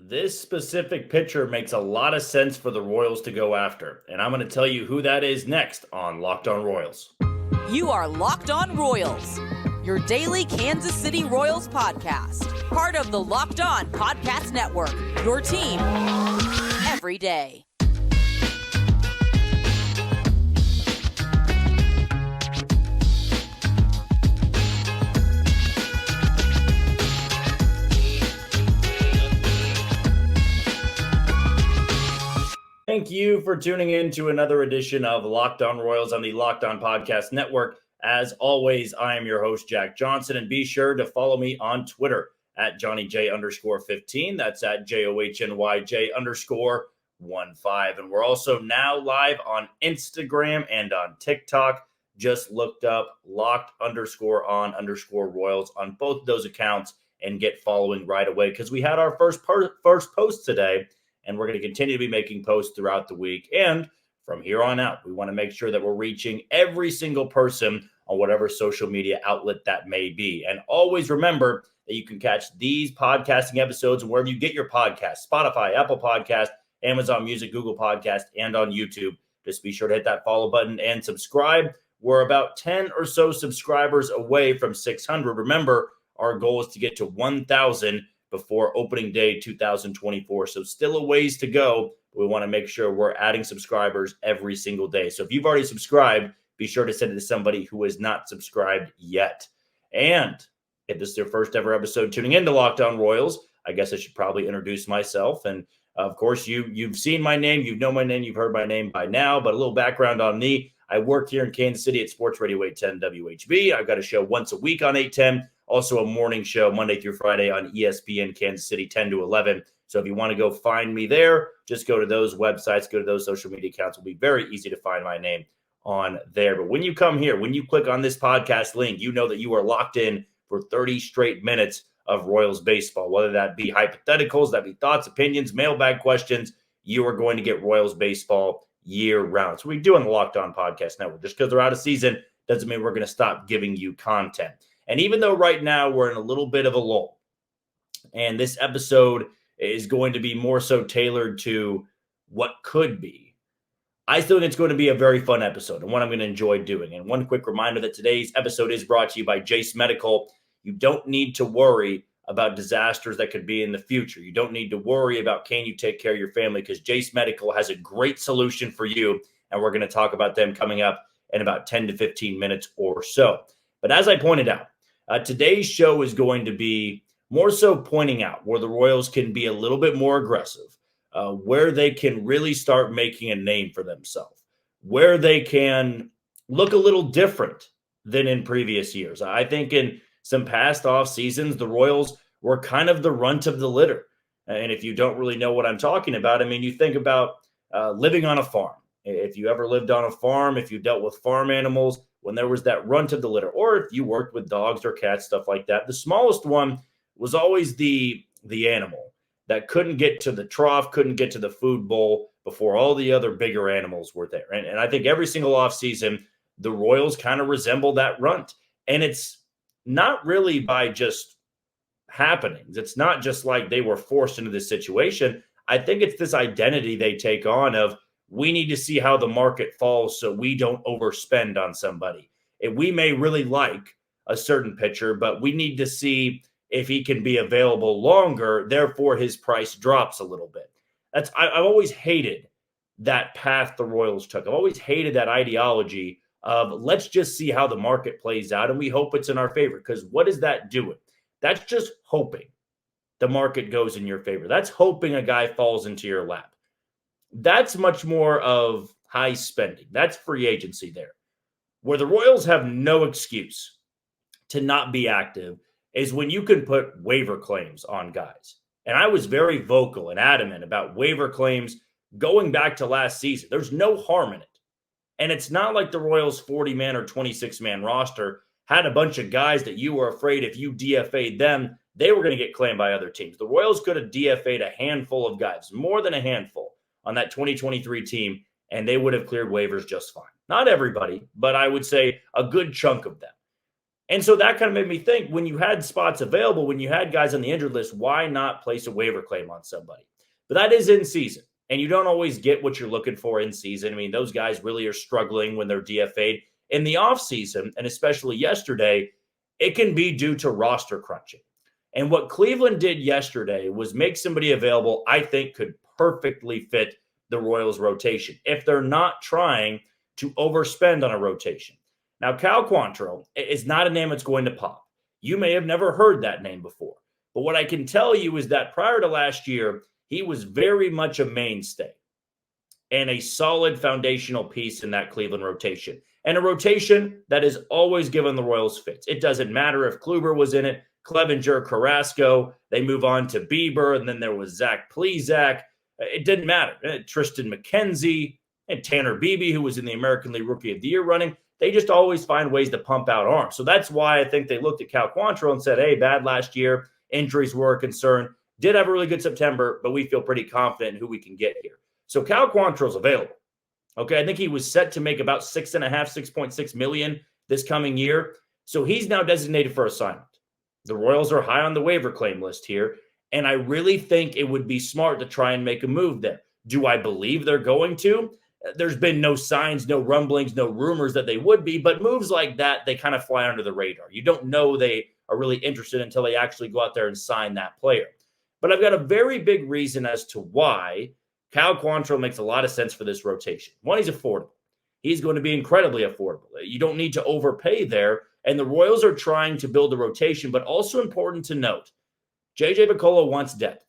This specific pitcher makes a lot of sense for the Royals to go after, and I'm going to tell you who that is next on Locked On Royals. You are Locked On Royals, your daily Kansas City Royals podcast, part of the Locked On Podcast Network, your team every day. Thank you for tuning in to another edition of Locked On Royals on the Locked On Podcast Network. As always, I am your host, Jack Johnson, and be sure to follow me on Twitter at JohnnyJ_15. That's at JOHNYJ_15. And we're also now live on Instagram and on TikTok. Just looked up Locked_On_Royals on both of those accounts and get following right away because we had our first post today. And we're going to continue to be making posts throughout the week. And from here on out, we want to make sure that we're reaching every single person on whatever social media outlet that may be. And always remember that you can catch these podcasting episodes wherever you get your podcasts: Spotify, Apple Podcast, Amazon Music, Google Podcast, and on YouTube. Just be sure to hit that follow button and subscribe. We're about 10 or so subscribers away from 600. Remember, our goal is to get to 1,000 before opening day 2024. So still a ways to go. We want to make sure we're adding subscribers every single day. So if you've already subscribed, be sure to send it to somebody who is not subscribed yet. And if this is your first ever episode tuning into Locked On Royals, I guess I should probably introduce myself. And of course, you've seen my name, you know my name, you've heard my name by now, but a little background on me. I work here in Kansas City at Sports Radio 810 WHB. I've got a show once a week on 810. Also a morning show Monday through Friday on ESPN Kansas City, 10 to 11. So if you want to go find me there, just go to those websites, go to those social media accounts. It'll be very easy to find my name on there. But when you come here, when you click on this podcast link, you know that you are locked in for 30 straight minutes of Royals baseball, whether that be hypotheticals, that be thoughts, opinions, mailbag questions. You are going to get Royals baseball year round. So we do on the Locked On Podcast Network. Just because they're out of season doesn't mean we're going to stop giving you content. And even though right now we're in a little bit of a lull, and this episode is going to be more so tailored to what could be, I still think it's going to be a very fun episode and one I'm going to enjoy doing. And one quick reminder that today's episode is brought to you by Jase Medical. You don't need to worry about disasters that could be in the future. You don't need to worry about can you take care of your family, because Jase Medical has a great solution for you. And we're going to talk about them coming up in about 10 to 15 minutes or so. But as I pointed out, today's show is going to be more so pointing out where the Royals can be a little bit more aggressive, where they can really start making a name for themselves, where they can look a little different than in previous years. I think in some past off seasons, the Royals were kind of the runt of the litter. And if you don't really know what I'm talking about, I mean, you think about living on a farm. If you ever lived on a farm, if you dealt with farm animals, when there was that runt of the litter, or if you worked with dogs or cats, stuff like that, the smallest one was always the animal that couldn't get to the trough, couldn't get to the food bowl before all the other bigger animals were there. And I think every single offseason, the Royals kind of resemble that runt. And it's not really by just happenings. It's not just like they were forced into this situation. I think it's this identity they take on of, we need to see how the market falls so we don't overspend on somebody. And we may really like a certain pitcher, but we need to see if he can be available longer. Therefore, his price drops a little bit. I've always hated that path the Royals took. I've always hated that ideology of let's just see how the market plays out and we hope it's in our favor. Because what is that doing? That's just hoping the market goes in your favor. That's hoping a guy falls into your lap. That's much more of high spending. That's free agency there. Where the Royals have no excuse to not be active is when you can put waiver claims on guys. And I was very vocal and adamant about waiver claims going back to last season. There's no harm in it. And it's not like the Royals' 40-man or 26-man roster had a bunch of guys that you were afraid if you DFA'd them, they were going to get claimed by other teams. The Royals could have DFA'd a handful of guys, more than a handful, on that 2023 team, and they would have cleared waivers just fine. Not everybody, but I would say a good chunk of them. And so that kind of made me think, when you had spots available, when you had guys on the injured list, why not place a waiver claim on somebody? But that is in season, and you don't always get what you're looking for in season. I mean, those guys really are struggling when they're DFA'd. In the offseason, and especially yesterday, it can be due to roster crunching. And what Cleveland did yesterday was make somebody available I think could perfectly fit the Royals rotation if they're not trying to overspend on a rotation. Now, Cal Quantrill is not a name that's going to pop. You may have never heard that name before. But what I can tell you is that prior to last year, he was very much a mainstay and a solid foundational piece in that Cleveland rotation. And a rotation that has always given the Royals fits. It doesn't matter if Kluber was in it, Clevenger, Carrasco, they move on to Bieber, and then there was Zach Plesac. It didn't matter. Tristan McKenzie and Tanner Beebe, who was in the American League Rookie of the Year running, they just always find ways to pump out arms. So that's why I think they looked at Cal Quantrill and said, hey, bad last year, injuries were a concern. Did have a really good September, but we feel pretty confident in who we can get here. So Cal Quantrill's available. Okay, I think he was set to make about $6.6 million this coming year. So he's now designated for assignment. The Royals are high on the waiver claim list here, and I really think it would be smart to try and make a move there. Do I believe they're going to? There's been no signs, no rumblings, no rumors that they would be, but moves like that, they kind of fly under the radar. You don't know they are really interested until they actually go out there and sign that player. But I've got a very big reason as to why Cal Quantrill makes a lot of sense for this rotation. One, he's affordable. He's going to be incredibly affordable. You don't need to overpay there. And the Royals are trying to build a rotation, but also important to note, JJ Picollo wants depth.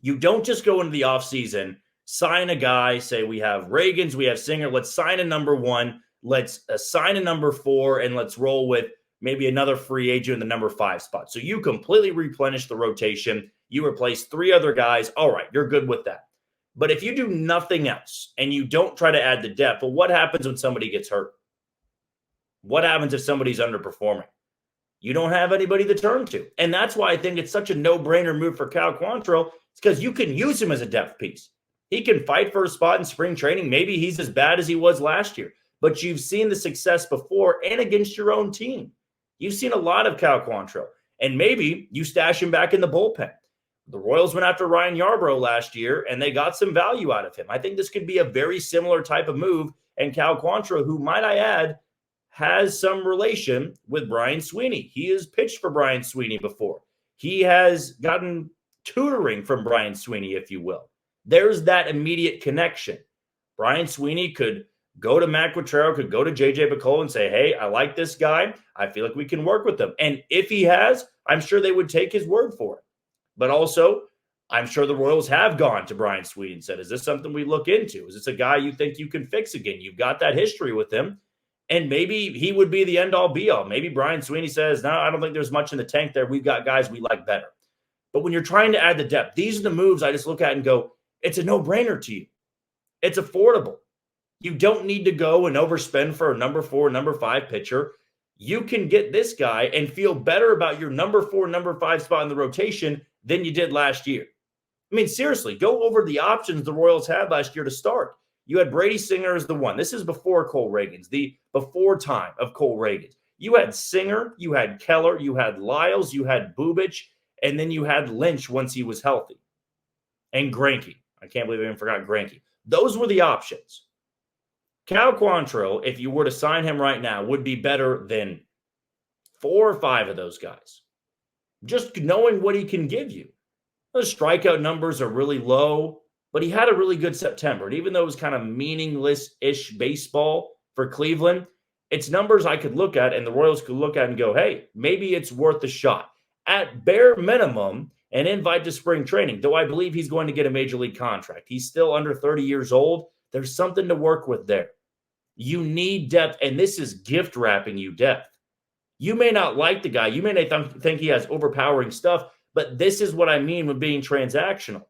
You don't just go into the offseason, sign a guy, say we have Reagans, we have Singer, let's sign a number one, let's assign a number 4, and let's roll with maybe another free agent in the number 5 spot. So you completely replenish the rotation. You replace 3 other guys. All right, you're good with that. But if you do nothing else and you don't try to add the depth, well, what happens when somebody gets hurt? What happens if somebody's underperforming? You don't have anybody to turn to. And that's why I think it's such a no-brainer move for Cal Quantrill. It's because you can use him as a depth piece. He can fight for a spot in spring training. Maybe he's as bad as he was last year. But you've seen the success before and against your own team. You've seen a lot of Cal Quantrill. And maybe you stash him back in the bullpen. The Royals went after Ryan Yarbrough last year, and they got some value out of him. I think this could be a very similar type of move. And Cal Quantrill, who, might I add, has some relation with Brian Sweeney. He has pitched for Brian Sweeney before. He has gotten tutoring from Brian Sweeney, if you will. There's that immediate connection. Brian Sweeney could go to Matt Quatraro, could go to JJ Picollo and say, hey, I like this guy. I feel like we can work with him. And if he has, I'm sure they would take his word for it. But also, I'm sure the Royals have gone to Brian Sweeney and said, is this something we look into? Is this a guy you think you can fix again? You've got that history with him. And maybe he would be the end-all, be-all. Maybe Brian Sweeney says, no, I don't think there's much in the tank there. We've got guys we like better. But when you're trying to add the depth, these are the moves I just look at and go, it's a no-brainer to you. It's affordable. You don't need to go and overspend for a number 4, number 5 pitcher. You can get this guy and feel better about your number 4, number 5 spot in the rotation than you did last year. I mean, seriously, go over the options the Royals had last year to start. You had Brady Singer as the one. This is before Cole Reagans, the before time of Cole Reagans. You had Singer, you had Keller, you had Lyles, you had Bubich, and then you had Lynch once he was healthy. And Greinke. I can't believe I even forgot Greinke. Those were the options. Cal Quantrill, if you were to sign him right now, would be better than 4 or 5 of those guys. Just knowing what he can give you. Those strikeout numbers are really low, but he had a really good September. And even though it was kind of meaningless-ish baseball for Cleveland, it's numbers I could look at and the Royals could look at and go, hey, maybe it's worth a shot. At bare minimum, an invite to spring training, though I believe he's going to get a major league contract. He's still under 30 years old. There's something to work with there. You need depth, and this is gift wrapping you depth. You may not like the guy. You may not think he has overpowering stuff, but this is what I mean with being transactional.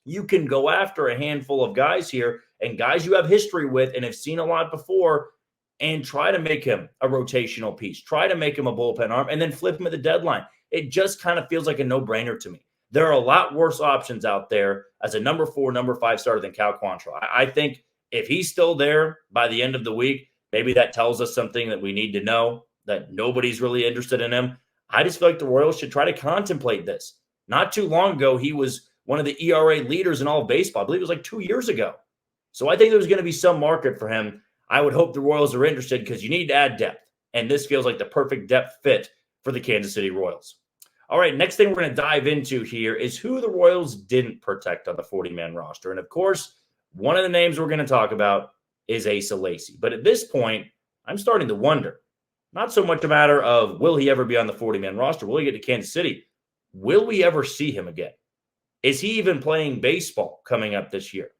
You can go after a handful of guys here and guys you have history with and have seen a lot before and try to make him a rotational piece. Try to make him a bullpen arm and then flip him at the deadline. It just kind of feels like a no-brainer to me. There are a lot worse options out there as a number 4, number 5 starter than Cal Quantrill. I think if he's still there by the end of the week, maybe that tells us something that we need to know. that nobody's really interested in him. I just feel like the Royals should try to contemplate this. Not too long ago, he was one of the ERA leaders in all of baseball. I believe it was like 2 years ago. So I think there's going to be some market for him. I would hope the Royals are interested because you need to add depth. And this feels like the perfect depth fit for the Kansas City Royals. All right, next thing we're going to dive into here is who the Royals didn't protect on the 40-man roster. And of course, one of the names we're going to talk about is Asa Lacy. But at this point, I'm starting to wonder, not so much a matter of will he ever be on the 40-man roster? Will he get to Kansas City? Will we ever see him again? Is he even playing baseball coming up this year?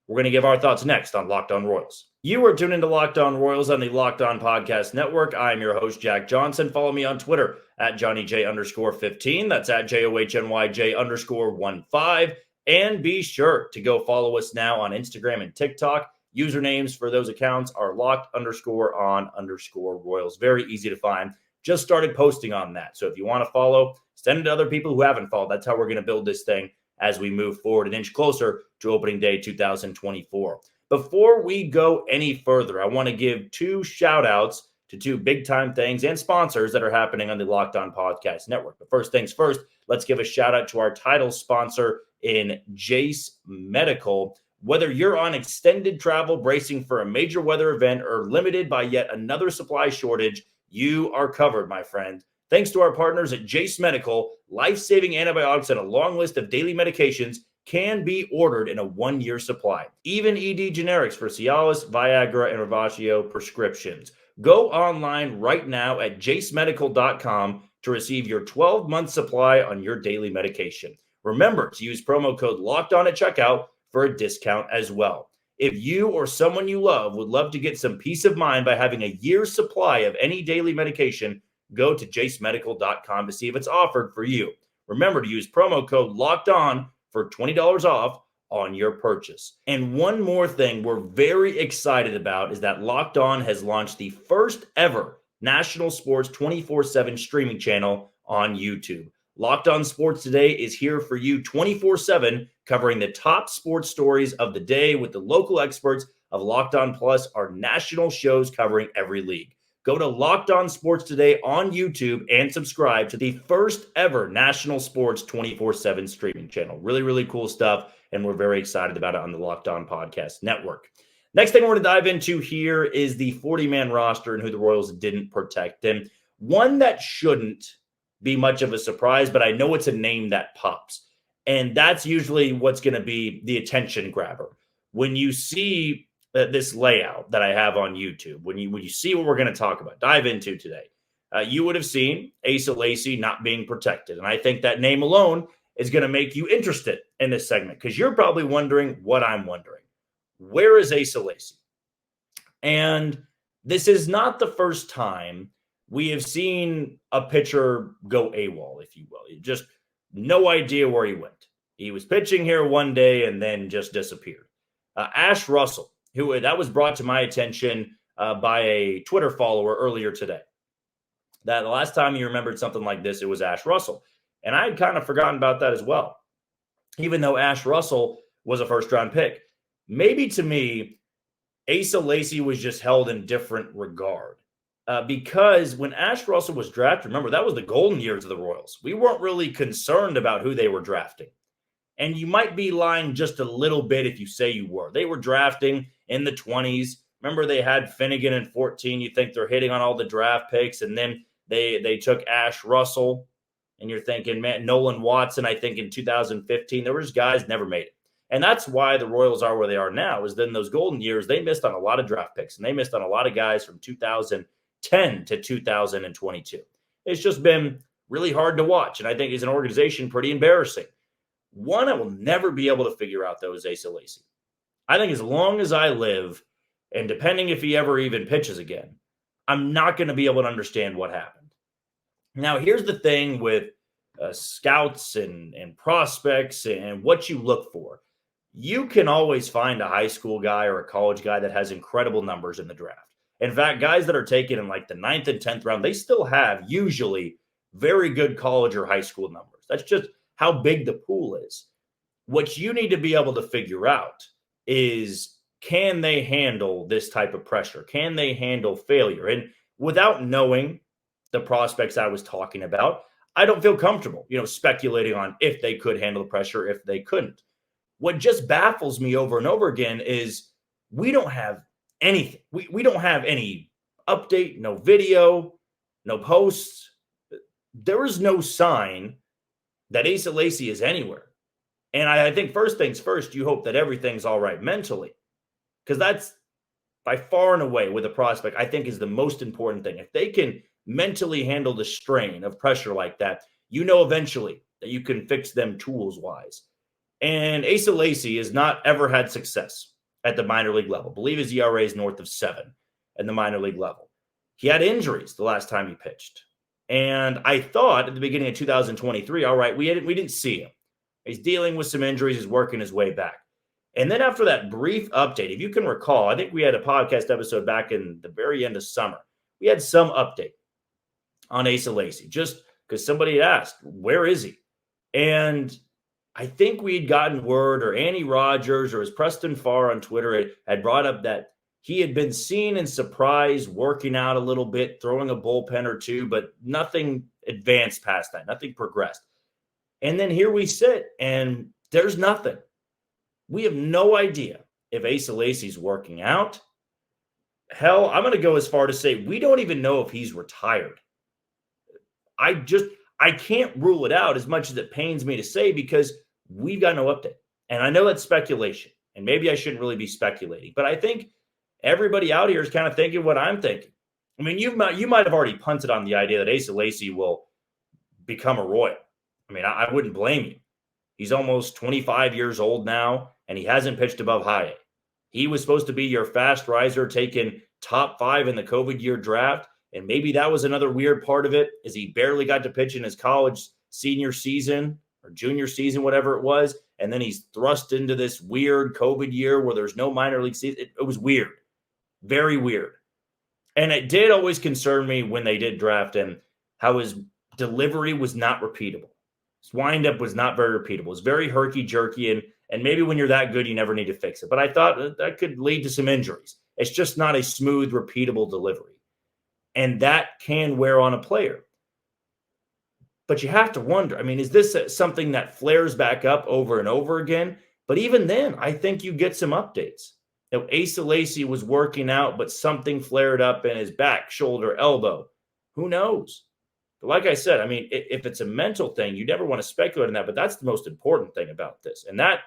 We're going to give our thoughts next on Locked On Royals. You are tuned into Locked On Royals on the Locked On Podcast Network. I'm your host, Jack Johnson. Follow me on Twitter at JohnnyJ_15. That's at JOHNYJ_15. And be sure to go follow us now on Instagram and TikTok. Usernames for those accounts are locked_on_Royals. Very easy to find. Just started posting on that. So if you want to follow, send it to other people who haven't followed. That's how we're going to build this thing as we move forward an inch closer to opening day 2024. Before we go any further, I want to give two shout outs to two big time things and sponsors that are happening on the Locked On Podcast Network. But first things first, let's give a shout out to our title sponsor in Jase Medical. Whether you're on extended travel, bracing for a major weather event, or limited by yet another supply shortage, you are covered, my friend. Thanks to our partners at Jase Medical, life-saving antibiotics and a long list of daily medications can be ordered in a 1-year supply. Even ED generics for Cialis, Viagra, and Revaccio prescriptions. Go online right now at jasemedical.com to receive your 12-month supply on your daily medication. Remember to use promo code LOCKEDON at checkout for a discount as well. If you or someone you love would love to get some peace of mind by having a year's supply of any daily medication, go to jasemedical.com to see if it's offered for you. Remember to use promo code LOCKEDON for $20 off on your purchase. And one more thing we're very excited about is that Locked On has launched the first ever national sports 24/7 streaming channel on YouTube. Locked On Sports Today is here for you 24/7, covering the top sports stories of the day with the local experts of Locked On Plus, our national shows covering every league. Go to Locked On Sports Today on YouTube and subscribe to the first ever national sports 24/7 streaming channel. Really, really cool stuff, and we're very excited about it on the Locked On Podcast Network. Next thing we're going to dive into here is the 40-man roster and who the Royals didn't protect. And one that shouldn't be much of a surprise, but I know it's a name that pops. And that's usually what's going to be the attention grabber. When you see this layout that I have on YouTube, when you see what we're going to talk about, dive into today, you would have seen Asa Lacy not being protected. And I think that name alone is going to make you interested in this segment because you're probably wondering what I'm wondering. Where is Asa Lacy? And this is not the first time we have seen a pitcher go AWOL, if you will. Just no idea where he went. He was pitching here one day and then just disappeared. Ash Russell, who that was brought to my attention by a Twitter follower earlier today. That the last time you remembered something like this, it was Ash Russell. And I had kind of forgotten about that as well. Even though Ash Russell was a first-round pick. Maybe to me, Asa Lacy was just held in different regard. Because when Ash Russell was drafted, remember, that was the golden years of the Royals. We weren't really concerned about who they were drafting. And you might be lying just a little bit if you say you were. They were drafting in the 20s. Remember, they had Finnegan in 14. You think they're hitting on all the draft picks. And then they took Ash Russell. And you're thinking, man, Nolan Watson, I think in 2015. There was guys never made it. And that's why the Royals are where they are now, is then those golden years, they missed on a lot of draft picks. And they missed on a lot of guys from 2010 to 2022. It's just been really hard to watch. And I think as an organization, pretty embarrassing. One I will never be able to figure out, though, is Asa Lacy. I think as long as I live, and depending if he ever even pitches again, I'm not going to be able to understand what happened. Now, here's the thing with scouts and prospects and what you look for. You can always find a high school guy or a college guy that has incredible numbers in the draft. In fact, guys that are taken in like the 9th and 10th round, they still have usually very good college or high school numbers. That's just how big the pool is. What you need to be able to figure out is, can they handle this type of pressure? Can they handle failure? And without knowing the prospects I was talking about, I don't feel comfortable, speculating on if they could handle the pressure, if they couldn't. What just baffles me over and over again is we don't have anything. We don't have any update, no video, no posts. There is no sign that Asa Lacy is anywhere. And I think first things first, you hope that everything's all right mentally, because that's by far and away with a prospect, I think is the most important thing. If they can mentally handle the strain of pressure like that, eventually that you can fix them tools-wise. And Asa Lacy has not ever had success at the minor league level. I believe his ERA is north of 7 at the minor league level. He had injuries the last time he pitched. And I thought at the beginning of 2023, all right, we didn't see him. He's dealing with some injuries. He's working his way back. And then after that brief update, if you can recall, I think we had a podcast episode back in the very end of summer. We had some update on Asa Lacy just because somebody had asked, where is he? And I think we had gotten word, or Annie Rogers or his Preston Farr on Twitter had brought up that he had been seen in Surprise working out a little bit, throwing a bullpen or two, but nothing advanced past that, nothing progressed. And then here we sit, and there's nothing. We have no idea if Asa Lacy's working out. Hell, I'm going to go as far to say we don't even know if he's retired. I can't rule it out, as much as it pains me to say, because we've got no update. And I know that's speculation, and maybe I shouldn't really be speculating, but I think everybody out here is kind of thinking what I'm thinking. I mean, you might have already punted on the idea that Asa Lacy will become a Royal. I mean, I wouldn't blame you. He's almost 25 years old now, and he hasn't pitched above high A. He was supposed to be your fast riser, taken top 5 in the COVID year draft, and maybe that was another weird part of it, is he barely got to pitch in his college senior season or junior season, whatever it was, and then he's thrust into this weird COVID year where there's no minor league season. It was weird, very weird. And it did always concern me when they did draft him, how his delivery was not repeatable. His windup was not very repeatable. It was very herky-jerky, and maybe when you're that good, you never need to fix it. But I thought that could lead to some injuries. It's just not a smooth, repeatable delivery. And that can wear on a player. But you have to wonder, I mean, is this something that flares back up over and over again? But even then, I think you get some updates. Asa Lacy was working out, but something flared up in his back, shoulder, elbow. Who knows? But like I said, I mean, if it's a mental thing, you never want to speculate on that, but that's the most important thing about this. And that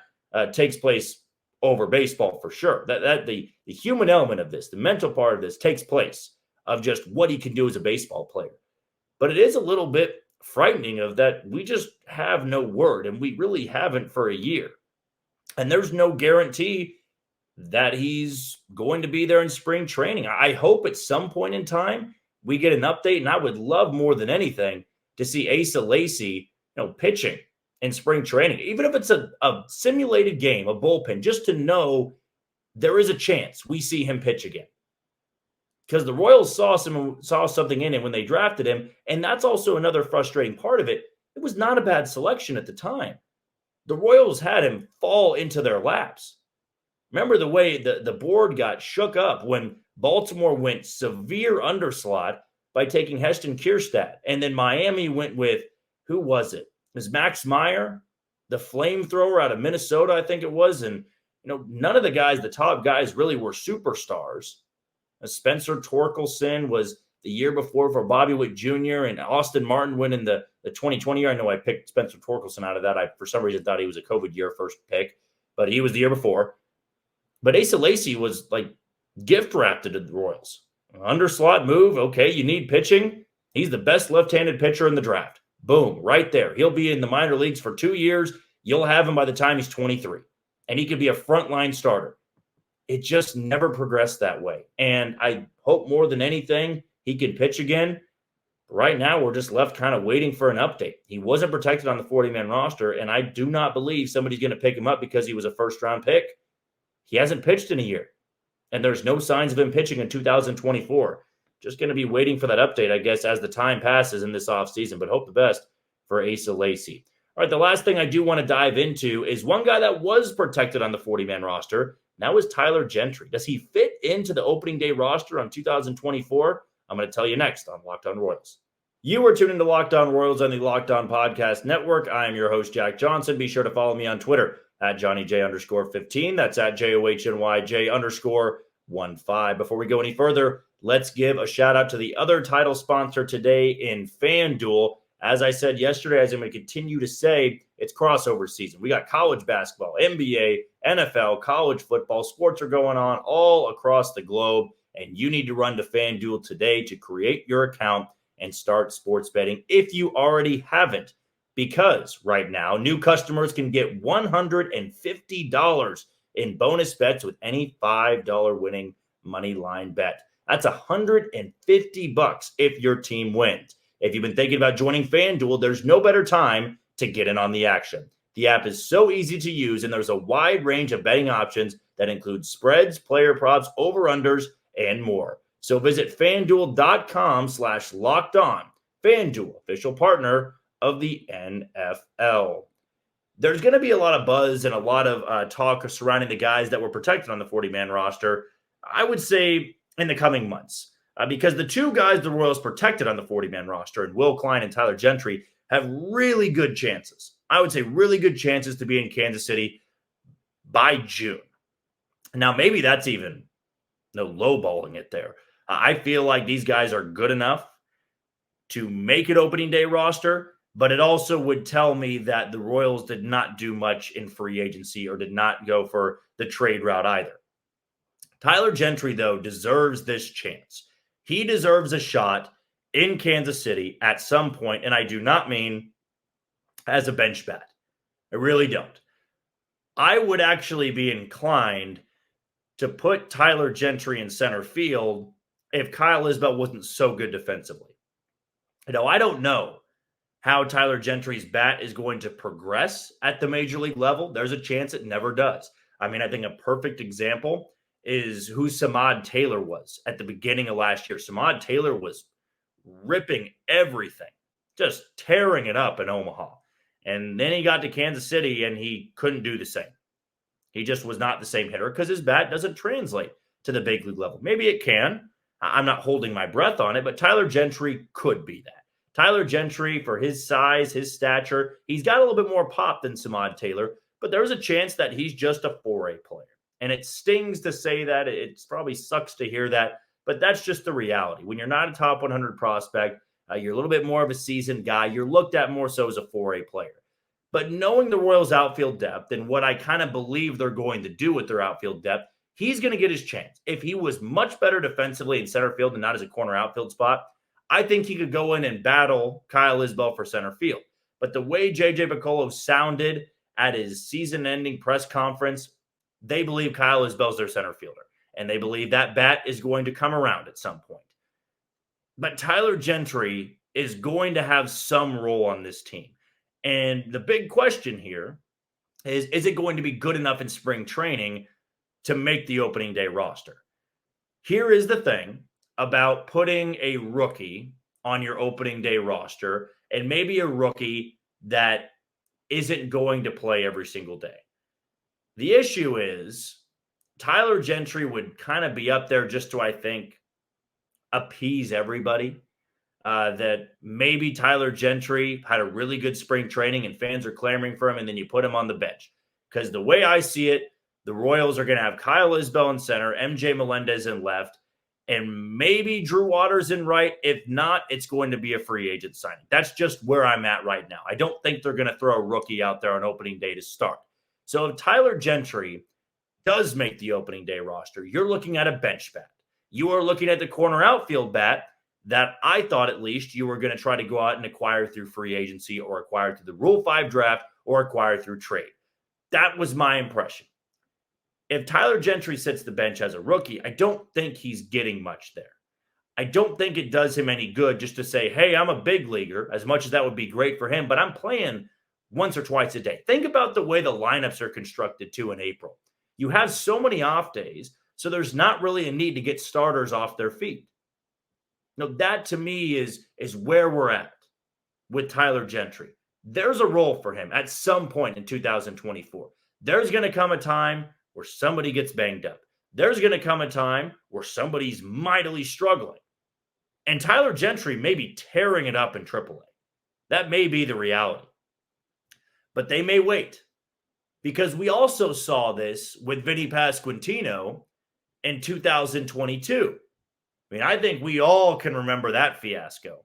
takes place over baseball for sure. That the human element of this, the mental part of this, takes place of just what he can do as a baseball player. But it is a little bit frightening of that we just have no word, and we really haven't for a year. And there's no guarantee that he's going to be there in spring training. I hope at some point in time we get an update, and I would love more than anything to see Asa Lacy, pitching in spring training, even if it's a simulated game, a bullpen, just to know there is a chance we see him pitch again. Because the Royals saw something in him when they drafted him, and that's also another frustrating part of it. It was not a bad selection at the time. The Royals had him fall into their laps. Remember the way the board got shook up when Baltimore went severe underslot by taking Heston Kjerstad, and then Miami went with, who was it? It was Max Meyer, the flamethrower out of Minnesota, I think it was. And none of the guys, the top guys, really were superstars. Spencer Torkelson was the year before for Bobby Witt Jr., and Austin Martin went in the 2020 year. I know I picked Spencer Torkelson out of that. I, for some reason, thought he was a COVID year first pick, but he was the year before. But Asa Lacy was like gift wrapped to the Royals. Underslot move. Okay, you need pitching. He's the best left-handed pitcher in the draft. Boom, right there. He'll be in the minor leagues for 2 years. You'll have him by the time he's 23. And he could be a frontline starter. It just never progressed that way. And I hope more than anything he can pitch again. Right now, we're just left kind of waiting for an update. He wasn't protected on the 40-man roster, and I do not believe somebody's going to pick him up because he was a first-round pick. He hasn't pitched in a year, and there's no signs of him pitching in 2024. Just going to be waiting for that update, I guess, as the time passes in this offseason, but hope the best for Asa Lacy. All right, the last thing I do want to dive into is one guy that was protected on the 40-man roster. Now is Tyler Gentry. Does he fit into the opening day roster on 2024? I'm going to tell you next on Locked On Royals. You are tuned into Locked On Royals on the Locked On Podcast Network. I am your host, Jack Johnson. Be sure to follow me on Twitter at JohnnyJ_15. That's at JOHNYJ_15. Before we go any further, let's give a shout out to the other title sponsor today in FanDuel. As I said yesterday, as I'm going to continue to say, it's crossover season. We got college basketball, NBA, NFL, college football. Sports are going on all across the globe, and you need to run to FanDuel today to create your account and start sports betting if you already haven't. Because right now, new customers can get $150 in bonus bets with any $5 winning money line bet. That's $150 if your team wins. If you've been thinking about joining FanDuel, there's no better time to get in on the action. The app is so easy to use, and there's a wide range of betting options that include spreads, player props, over-unders, and more. So visit FanDuel.com/lockedon. FanDuel, official partner of the NFL. There's going to be a lot of buzz and a lot of talk surrounding the guys that were protected on the 40-man roster, I would say, in the coming months. Because the two guys the Royals protected on the 40-man roster, and Will Klein and Tyler Gentry, have really good chances. I would say really good chances to be in Kansas City by June. Now, maybe that's even lowballing it there. I feel like these guys are good enough to make it opening day roster, but it also would tell me that the Royals did not do much in free agency or did not go for the trade route either. Tyler Gentry, though, deserves this chance. He deserves a shot in Kansas City at some point, and I do not mean as a bench bat. I really don't. I would actually be inclined to put Tyler Gentry in center field if Kyle Isbell wasn't so good defensively. I don't know how Tyler Gentry's bat is going to progress at the major league level. There's a chance it never does. I think a perfect example is who Samad Taylor was at the beginning of last year. Samad Taylor was ripping everything, just tearing it up in Omaha. And then he got to Kansas City and he couldn't do the same. He just was not the same hitter because his bat doesn't translate to the big league level. Maybe it can. I'm not holding my breath on it, but Tyler Gentry could be that. Tyler Gentry, for his size, his stature, he's got a little bit more pop than Samad Taylor, but there's a chance that he's just a 4A player. And it stings to say that. It probably sucks to hear that, but that's just the reality. When you're not a top 100 prospect, you're a little bit more of a seasoned guy. You're looked at more so as a 4A player. But knowing the Royals' outfield depth and what I kind of believe they're going to do with their outfield depth, he's going to get his chance. If he was much better defensively in center field and not as a corner outfield spot, I think he could go in and battle Kyle Isbell for center field. But the way J.J. Picollo sounded at his season-ending press conference, they believe Kyle Isbell's their center fielder, and they believe that bat is going to come around at some point. But Tyler Gentry is going to have some role on this team. And the big question here is it going to be good enough in spring training to make the opening day roster? Here is the thing about putting a rookie on your opening day roster, and maybe a rookie that isn't going to play every single day. The issue is Tyler Gentry would kind of be up there just to, I think, appease everybody. That maybe Tyler Gentry had a really good spring training and fans are clamoring for him, and then you put him on the bench. Because the way I see it, the Royals are going to have Kyle Isbell in center, MJ Melendez in left, and maybe Drew Waters in right. If not, it's going to be a free agent signing. That's just where I'm at right now. I don't think they're going to throw a rookie out there on opening day to start. So if Tyler Gentry does make the opening day roster, you're looking at a bench bat. You are looking at the corner outfield bat that I thought at least you were going to try to go out and acquire through free agency or acquire through the Rule 5 draft or acquire through trade. That was my impression. If Tyler Gentry sits the bench as a rookie, I don't think he's getting much there. I don't think it does him any good just to say, hey, I'm a big leaguer, as much as that would be great for him, but I'm playing once or twice a day. Think about the way the lineups are constructed too in April. You have so many off days, so there's not really a need to get starters off their feet. Now, that to me is where we're at with Tyler Gentry. There's a role for him at some point in 2024. There's going to come a time where somebody gets banged up. There's going to come a time where somebody's mightily struggling. And Tyler Gentry may be tearing it up in AAA. That may be the reality. But they may wait. Because we also saw this with Vinny Pasquantino in 2022. I mean, I think we all can remember that fiasco.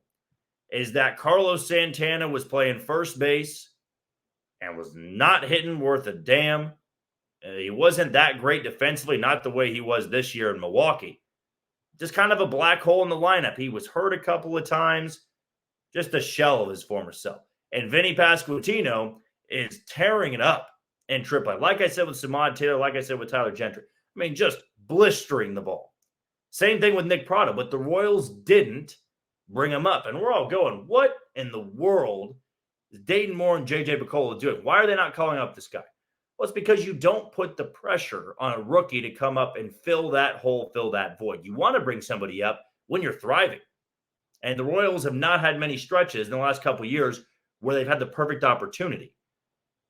Is that Carlos Santana was playing first base and was not hitting worth a damn. He wasn't that great defensively, not the way he was this year in Milwaukee. Just kind of a black hole in the lineup. He was hurt a couple of times, just a shell of his former self. And Vinny Pasquantino is tearing it up in AAA. Like I said with Samad Taylor, like I said with Tyler Gentry. I mean, just blistering the ball. Same thing with Nick Prado, but the Royals didn't bring him up. And we're all going, what in the world is Dayton Moore and J.J. Picollo doing? Why are they not calling up this guy? Well, it's because you don't put the pressure on a rookie to come up and fill that hole, fill that void. You want to bring somebody up when you're thriving. And the Royals have not had many stretches in the last couple of years where they've had the perfect opportunity.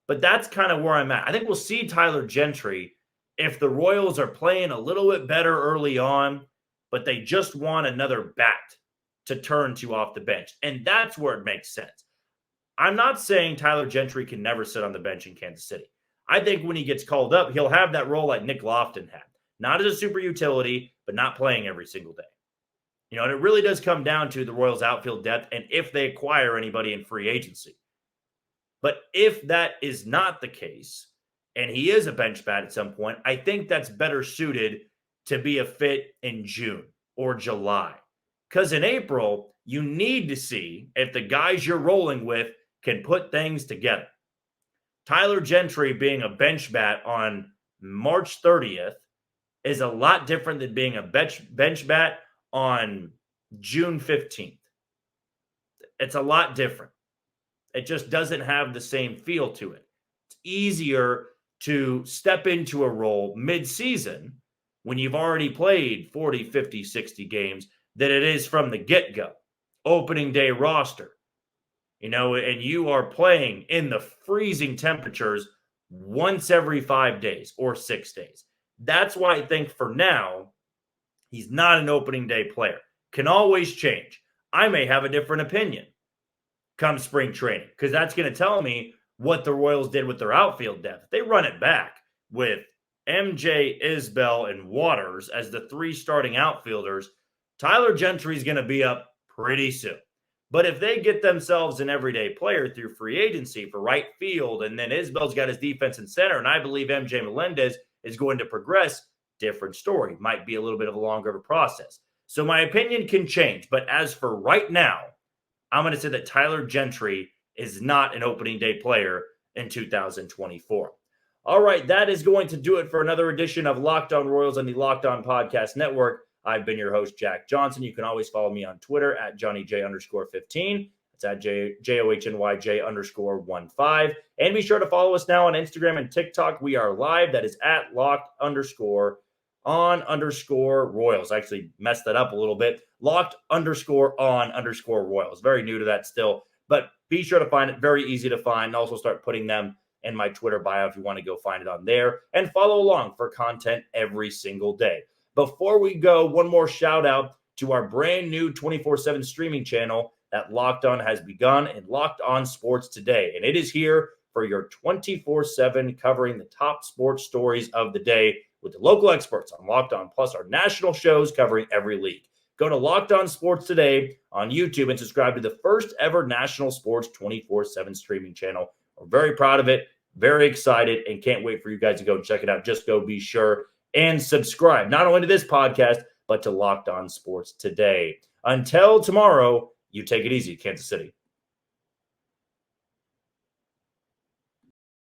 But that's kind of where I'm at. I think we'll see Tyler Gentry if the Royals are playing a little bit better early on, but they just want another bat to turn to off the bench. And that's where it makes sense. I'm not saying Tyler Gentry can never sit on the bench in Kansas City. I think when he gets called up, he'll have that role like Nick Lofton had. Not as a super utility, but not playing every single day. You know, and it really does come down to the Royals' outfield depth and if they acquire anybody in free agency. But if that is not the case, and he is a bench bat at some point, I think that's better suited to be a fit in June or July. Because in April, you need to see if the guys you're rolling with can put things together. Tyler Gentry being a bench bat on March 30th is a lot different than being a bench bat on June 15th. It's a lot different. It just doesn't have the same feel to it. It's easier to step into a role mid-season when you've already played 40, 50, 60 games than it is from the get-go. Opening day roster. You know, and you are playing in the freezing temperatures once every 5 days or 6 days. That's why I think for now, he's not an opening day player. Can always change. I may have a different opinion come spring training because that's going to tell me what the Royals did with their outfield depth. They run it back with MJ, Isbell, and Waters as the three starting outfielders. Tyler Gentry is going to be up pretty soon. But if they get themselves an everyday player through free agency for right field, and then Isbell's got his defense in center, and I believe MJ Melendez is going to progress, different story. Might be a little bit of a longer of a process. So my opinion can change. But as for right now, I'm going to say that Tyler Gentry is not an opening day player in 2024. All right, that is going to do it for another edition of Locked On Royals on the Locked On Podcast Network. I've been your host, Jack Johnson. You can always follow me on Twitter at JohnnyJ_15. It's at JOHNYJ_15. And be sure to follow us now on Instagram and TikTok. We are live. That is at Locked_on_Royals. I actually messed that up a little bit. Locked_on_Royals. Very new to that still. But be sure to find it. Very easy to find. And also start putting them in my Twitter bio if you want to go find it on there. And follow along for content every single day. Before we go, one more shout out to our brand new 24/7 streaming channel that Locked On has begun and Locked On Sports Today. And it is here for your 24/7 covering the top sports stories of the day with the local experts on Locked On, plus our national shows covering every league. Go to Locked On Sports Today on YouTube and subscribe to the first ever national sports 24/7 streaming channel. We're very proud of it, very excited, and can't wait for you guys to go and check it out. Just go be sure and subscribe, not only to this podcast, but to Locked On Sports Today. Until tomorrow, you take it easy, Kansas City.